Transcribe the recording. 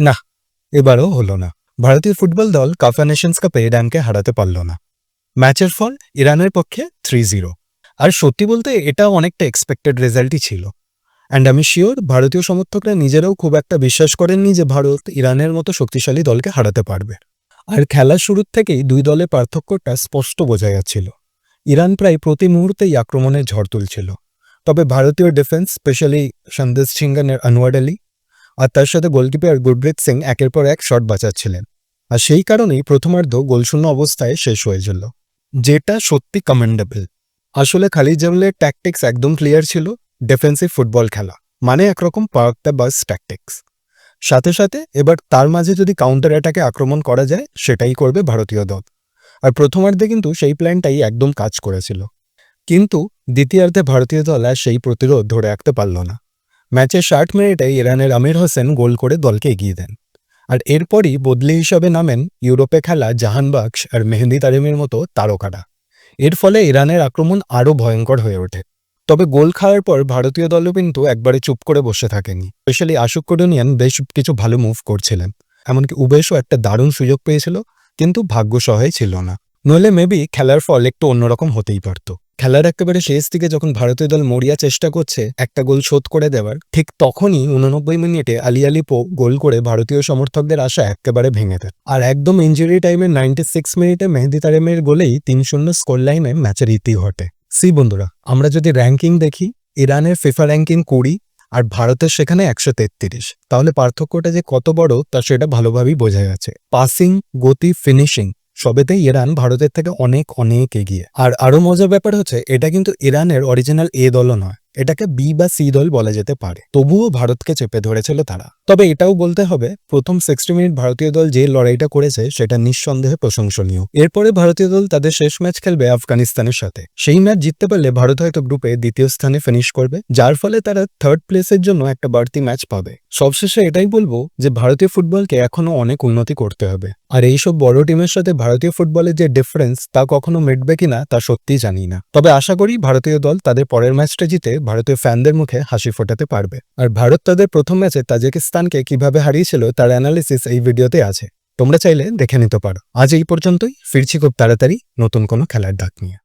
না, এবারও হলো না। ভারতীয় ফুটবল দল কাফা নেশনস কাপে ইরানকে হারাতে পারল না। ম্যাচের ফল ইরানের পক্ষে 3-0। আর সত্যি বলতে এটা অনেকটা এক্সপেক্টেড রেজাল্টই ছিল। অ্যান্ড আমি শিওর ভারতীয় সমর্থকরা নিজেরাও খুব একটা বিশ্বাস করেননি যে ভারত ইরানের মতো শক্তিশালী দলকে হারাতে পারবে। আর খেলার শুরুর থেকেই দুই দলের পার্থক্যটা স্পষ্ট বোঝা যাচ্ছিল। ইরান প্রায় প্রতি মুহূর্তেই আক্রমণের ঝড় তুলছিল, তবে ভারতীয় ডিফেন্স স্পেশালি সন্দেশ সিংহানের আনোয়ার আলী আর তার সাথে গোলকিপার গুরপ্রীত সিং একের পর এক শট বাঁচাচ্ছিলেন। আর সেই কারণেই প্রথমার্ধ গোলশূন্য অবস্থায় শেষ হয়েছিল, যেটা সত্যি কমেন্ডেবল। আসলে খালিদ জামিলের ট্যাকটিক্স একদম ক্লিয়ার ছিল, ডিফেন্সিভ ফুটবল খেলা মানে একরকম পার্ক দ্য বাস ট্যাকটিক্স। সাথে সাথে এবার তার মাঝে যদি কাউন্টার অ্যাটাকে আক্রমণ করা যায় সেটাই করবে ভারতীয় দল। আর প্রথমার্ধে কিন্তু সেই প্ল্যানটাই একদম কাজ করেছিল, কিন্তু দ্বিতীয়ার্ধে ভারতীয় দল আর সেই প্রতিরোধ ধরে রাখতে পারল না। ম্যাচের 60 মিনিটে ইরানের আমির হোসেন গোল করে দলকে এগিয়ে দেন। আর এরপরই বদলি হিসাবে নামেন ইউরোপে খেলা জাহান বাক্স আর মেহেদি তারিমের মতো তারকারা। এর ফলে ইরানের আক্রমণ আরও ভয়ঙ্কর হয়ে ওঠে। তবে গোল খাওয়ার পর ভারতীয় দলও কিন্তু একবারে চুপ করে বসে থাকেনি। স্পেশালি আশুক কুরুনিয়ান বেশ কিছু ভালো মুভ করছিলেন, এমনকি উবেশও একটা দারুণ সুযোগ পেয়েছিল, কিন্তু ভাগ্য সহায় ছিল না। নইলে মেবি খেলার ফল একটু অন্যরকম হতেই পারত। খেলার একেবারে শেষ দিকে যখন ভারতীয় দল মরিয়া চেষ্টা করছে একটা গোল শোধ করে দেওয়ার, ঠিক তখনই 89 মিনিটে আলী আলিপো গোল করে ভারতীয় সমর্থকদের আশা একেবারে ভেঙে দেয়। আর একদম ইঞ্জুরি টাইমে 96 মিনিটে মেহেদি তারিমের গোলেই 3-0 স্কোর লাইনে ম্যাচের ইতি ঘটে। বন্ধুরা, আমরা যদি র্যাঙ্কিং দেখি, ইরানের ফিফা র্যাঙ্কিং 20 আর ভারতের সেখানে 133, তাহলে পার্থক্যটা যে কত বড় তা সেটা ভালোভাবেই বোঝা যাচ্ছে। পাসিং, গতি, ফিনিশিং সবেতেই ইরান ভারতের থেকে অনেক অনেক এগিয়ে। আর আরো মজার ব্যাপার হচ্ছে, এটা কিন্তু ইরানের অরিজিনাল এ দলও নয়, এটাকে বি বা সি দল বলা যেতে পারে। তবুও ভারতকে চেপে ধরেছিল তারা। তবে এটাও বলতে হবে, প্রথম 60 মিনিট ভারতীয় দল যে লড়াইটা করেছে সেটা নিঃসন্দেহে প্রশংসনীয়। এরপরে ভারতীয় দল তাদের শেষ ম্যাচ খেলবে আফগানিস্তানের সাথে। সেই ম্যাচ জিততে পারলে ভারত হয়তো গ্রুপে দ্বিতীয় স্থানে ফিনিশ করবে, যার ফলে তারা থার্ড প্লেসের জন্য একটা বাড়তি ম্যাচ পাবে। সবশেষে এটাই বলবো যে ভারতীয় ফুটবলকে এখনো অনেক উন্নতি করতে হবে। আর এইসব বড় টিমের সাথে ভারতীয় ফুটবলের যে ডিফারেন্স তা কখনো মিটবে কিনা তা সত্যিই জানি না। তবে আশা করি ভারতীয় দল তাদের পরের ম্যাচটা জিতে ভারতীয় ফ্যানদের মুখে হাসি ফোটাতে পারবে। আর ভারত তাদের প্রথম ম্যাচে তাজিকিস্তানকে কিভাবে হারিয়েছিল তার অ্যানালিসিস এই ভিডিওতে আছে, তোমরা চাইলে দেখে নিতে পারো। আজ এই পর্যন্তই, ফিরছি খুব তাড়াতাড়ি নতুন কোনো খেলার ডাক নিয়ে।